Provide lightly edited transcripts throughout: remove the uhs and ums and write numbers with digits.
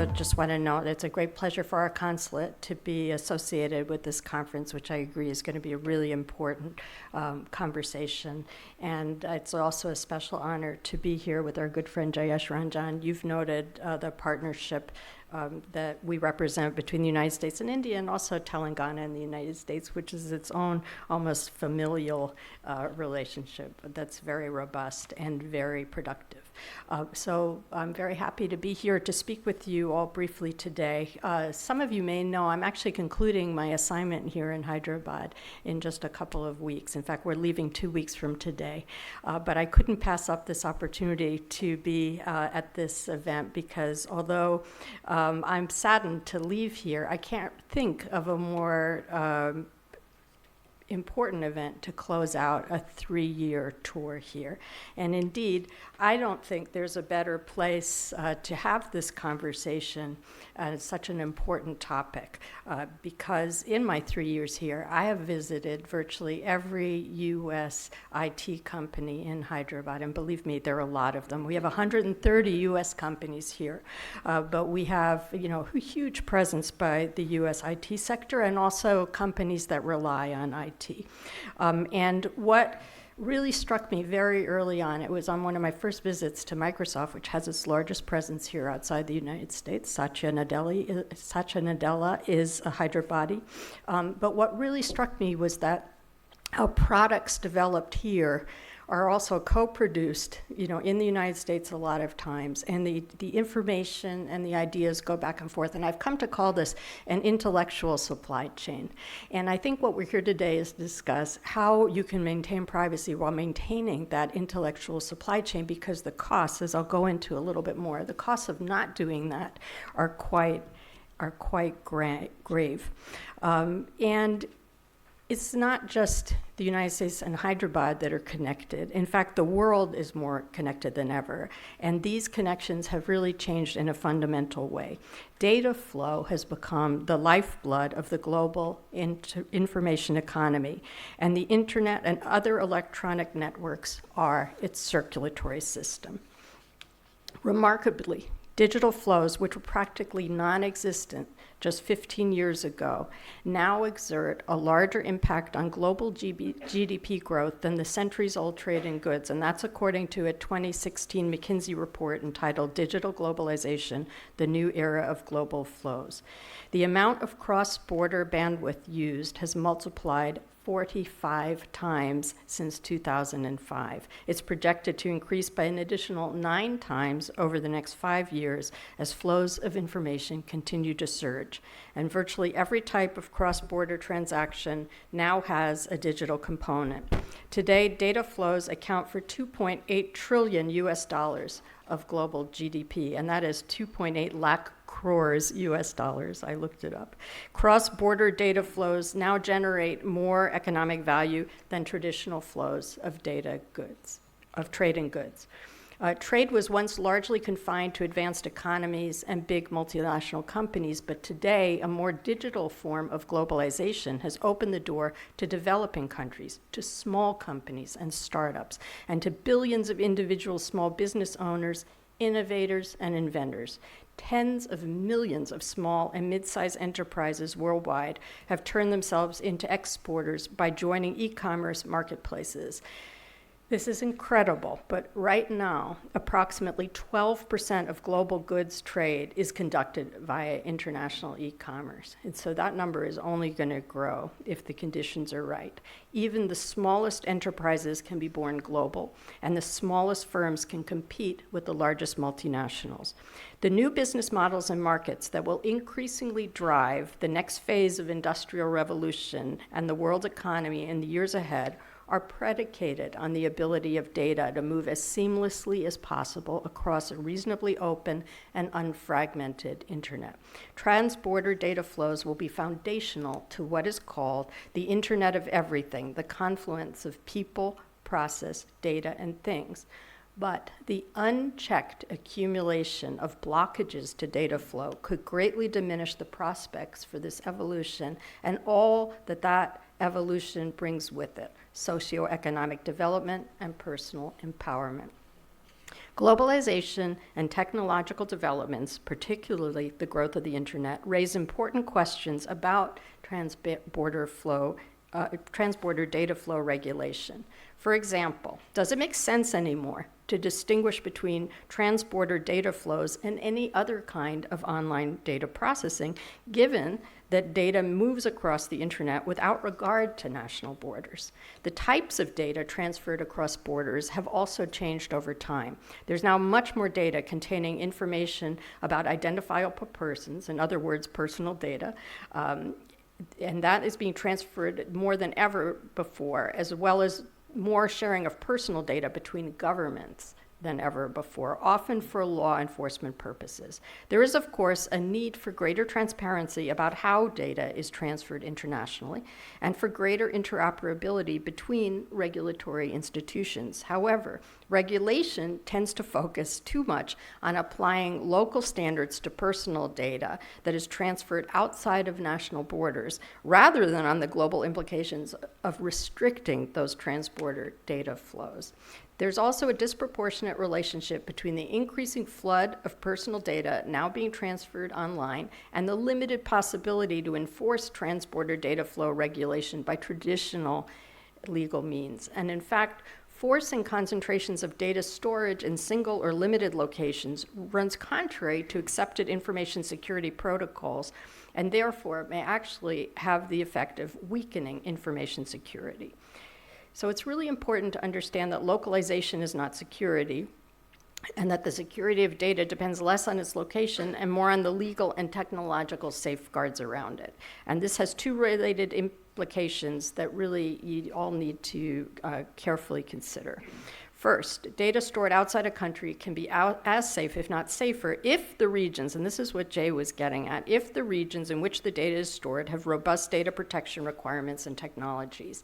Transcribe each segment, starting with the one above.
also just want to note it's a great pleasure for our consulate to be associated with this conference, which I agree is going to be a really important conversation. And it's also a special honor to be here with our good friend Jayesh Ranjan. You've noted the partnership that we represent between the United States and India, and also Telangana and the United States, which is its own almost familial relationship that's very robust and very productive. So I'm very happy to be here to speak with you all briefly today. Some of you may know I'm actually concluding my assignment here in Hyderabad in just a couple of weeks. In fact, we're leaving 2 weeks from today. But I couldn't pass up this opportunity to be at this event because although I'm saddened to leave here, I can't think of a more important event to close out a 3-year tour here. And indeed, I don't think there's a better place to have this conversation on such an important topic because in my 3 years here, I have visited virtually every U.S. IT company in Hyderabad, and believe me, there are a lot of them. We have 130 U.S. companies here, but we have, a huge presence by the U.S. IT sector and also companies that rely on IT. And what really struck me very early on, it was on one of my first visits to Microsoft, which has its largest presence here outside the United States. Satya Nadella is a Hyderabadi. But what really struck me was that how products developed here are also co-produced, in the United States a lot of times, and the information and the ideas go back and forth. And I've come to call this an intellectual supply chain. And I think what we're here today is to discuss how you can maintain privacy while maintaining that intellectual supply chain, because the costs, as I'll go into a little bit more, the costs of not doing that are quite grave. And it's not just the United States and Hyderabad that are connected. In fact, the world is more connected than ever. And these connections have really changed in a fundamental way. Data flow has become the lifeblood of the global information economy. And the internet and other electronic networks are its circulatory system. Remarkably, digital flows, which were practically non-existent just 15 years ago, now exert a larger impact on global GDP growth than the centuries-old trade in goods, and that's according to a 2016 McKinsey report entitled Digital Globalization, the New Era of Global Flows. The amount of cross-border bandwidth used has multiplied 45 times since 2005. It's projected to increase by an additional 9 times over the next 5 years as flows of information continue to surge. And virtually every type of cross-border transaction now has a digital component. Today, data flows account for 2.8 trillion US dollars of global GDP, and that is 2.8 lakh crores US dollars. I looked it up. Cross-border data flows now generate more economic value than traditional flows of trade in goods. Trade was once largely confined to advanced economies and big multinational companies, but today a more digital form of globalization has opened the door to developing countries, to small companies and startups, and to billions of individual small business owners, innovators, and inventors. Tens of millions of small and mid-sized enterprises worldwide have turned themselves into exporters by joining e-commerce marketplaces. This is incredible, but right now, approximately 12% of global goods trade is conducted via international e-commerce. And so that number is only going to grow if the conditions are right. Even the smallest enterprises can be born global, and the smallest firms can compete with the largest multinationals. The new business models and markets that will increasingly drive the next phase of industrial revolution and the world economy in the years ahead are predicated on the ability of data to move as seamlessly as possible across a reasonably open and unfragmented internet. Trans-border data flows will be foundational to what is called the Internet of Everything, the confluence of people, process, data, and things. But the unchecked accumulation of blockages to data flow could greatly diminish the prospects for this evolution and all that evolution brings with it: socioeconomic development and personal empowerment. Globalization and technological developments, particularly the growth of the internet, raise important questions about transborder data flow regulation. For example, does it make sense anymore to distinguish between transborder data flows and any other kind of online data processing, given that data moves across the internet without regard to national borders? The types of data transferred across borders have also changed over time. There's now much more data containing information about identifiable persons, in other words, personal data, and that is being transferred more than ever before, as well as more sharing of personal data between governments than ever before, often for law enforcement purposes. There is, of course, a need for greater transparency about how data is transferred internationally and for greater interoperability between regulatory institutions. However, regulation tends to focus too much on applying local standards to personal data that is transferred outside of national borders, rather than on the global implications of restricting those transborder data flows. There's also a disproportionate relationship between the increasing flood of personal data now being transferred online and the limited possibility to enforce transborder data flow regulation by traditional legal means. And in fact, forcing concentrations of data storage in single or limited locations runs contrary to accepted information security protocols, and therefore may actually have the effect of weakening information security. So it's really important to understand that localization is not security, and that the security of data depends less on its location and more on the legal and technological safeguards around it. And this has two related implications that really you all need to carefully consider. First, data stored outside a country can be as safe, if not safer, if the regions, and this is what Jay was getting at, if the regions in which the data is stored have robust data protection requirements and technologies.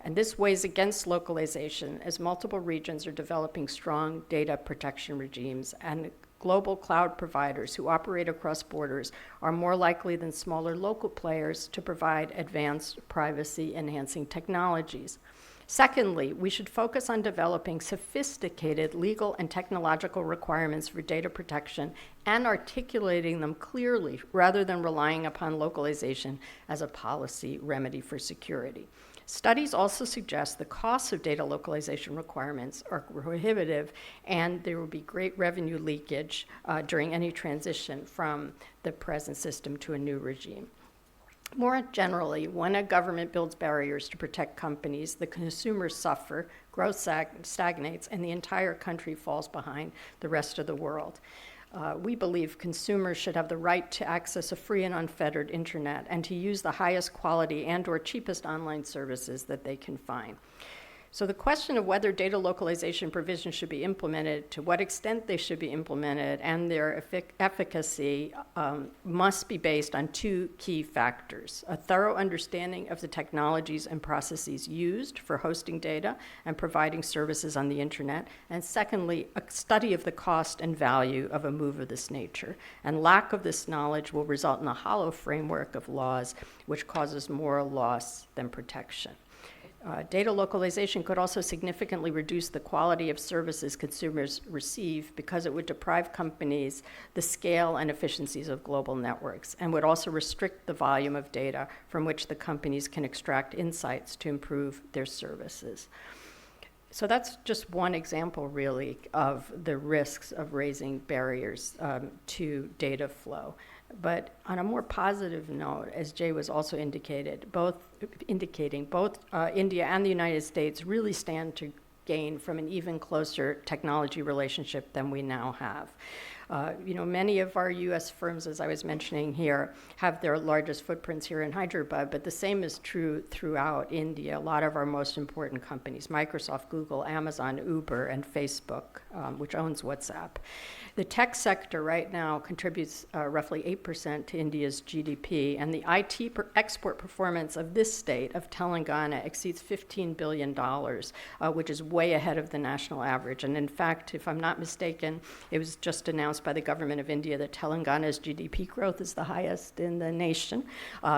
And this weighs against localization, as multiple regions are developing strong data protection regimes, and global cloud providers who operate across borders are more likely than smaller local players to provide advanced privacy-enhancing technologies. Secondly, we should focus on developing sophisticated legal and technological requirements for data protection and articulating them clearly, rather than relying upon localization as a policy remedy for security. Studies also suggest the costs of data localization requirements are prohibitive, and there will be great revenue leakage during any transition from the present system to a new regime. More generally, when a government builds barriers to protect companies, the consumers suffer, growth stagnates, and the entire country falls behind the rest of the world. We believe consumers should have the right to access a free and unfettered internet and to use the highest quality and/or cheapest online services that they can find. So the question of whether data localization provisions should be implemented, to what extent they should be implemented, and their efficacy must be based on two key factors: a thorough understanding of the technologies and processes used for hosting data and providing services on the internet, and secondly, a study of the cost and value of a move of this nature. And lack of this knowledge will result in a hollow framework of laws which causes more loss than protection. Data localization could also significantly reduce the quality of services consumers receive, because it would deprive companies the scale and efficiencies of global networks, and would also restrict the volume of data from which the companies can extract insights to improve their services. So that's just one example, really, of the risks of raising barriers to data flow. But on a more positive note, as Jay was also indicating, both India and the United States really stand to gain from an even closer technology relationship than we now have. Many of our U.S. firms, as I was mentioning here, have their largest footprints here in Hyderabad, but the same is true throughout India. A lot of our most important companies, Microsoft, Google, Amazon, Uber, and Facebook, which owns WhatsApp. The tech sector right now contributes roughly 8% to India's GDP, and the IT export performance of this state, of Telangana, exceeds $15 billion, which is way ahead of the national average. And in fact, if I'm not mistaken, it was just announced announced by the government of India that Telangana's GDP growth is the highest in the nation.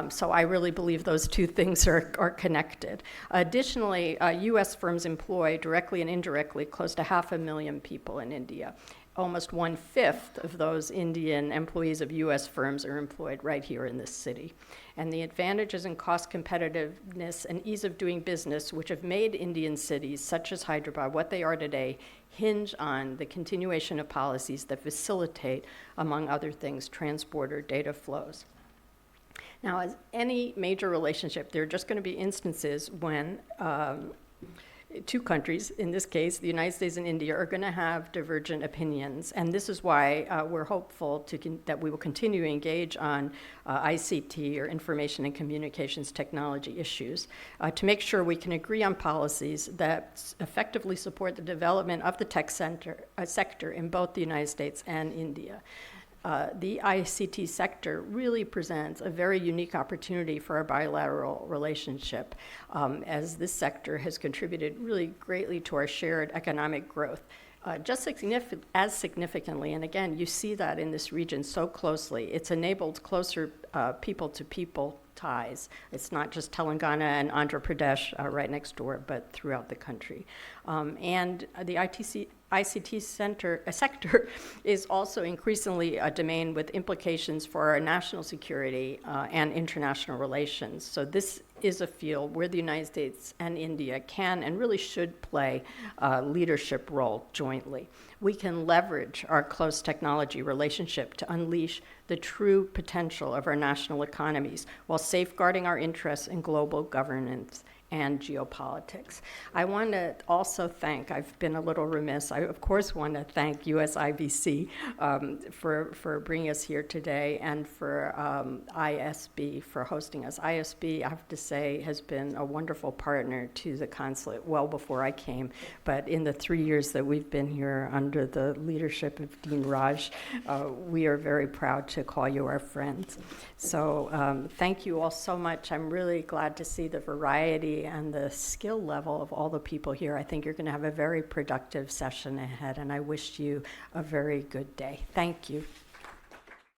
So I really believe those two things are connected. Additionally, U.S. firms employ directly and indirectly close to 500,000 people in India. Almost 1/5 of those Indian employees of U.S. firms are employed right here in this city. And the advantages in cost competitiveness and ease of doing business, which have made Indian cities, such as Hyderabad, what they are today, hinge on the continuation of policies that facilitate, among other things, transport-or data flows. Now, as any major relationship, there are just going to be instances when two countries, in this case, the United States and India, are going to have divergent opinions. And this is why we're hopeful that we will continue to engage on ICT, or information and communications technology issues, to make sure we can agree on policies that effectively support the development of the tech sector in both the United States and India. The ICT sector really presents a very unique opportunity for our bilateral relationship, as this sector has contributed really greatly to our shared economic growth. Just as significantly, and again, you see that in this region so closely, it's enabled closer people-to-people ties. It's not just Telangana and Andhra Pradesh right next door, but throughout the country. And the ICT sector is also increasingly a domain with implications for our national security and international relations. So this is a field where the United States and India can and really should play a leadership role jointly. We can leverage our close technology relationship to unleash the true potential of our national economies while safeguarding our interests in global governance and geopolitics. I want to also thank, I've been a little remiss, I of course want to thank USIBC for bringing us here today, and for ISB for hosting us. ISB, I have to say, has been a wonderful partner to the consulate well before I came, but in the 3 years that we've been here under the leadership of Dean Raj, we are very proud to call you our friends. So thank you all so much. I'm really glad to see the variety and the skill level of all the people here. I think you're going to have a very productive session ahead, and I wish you a very good day. Thank you.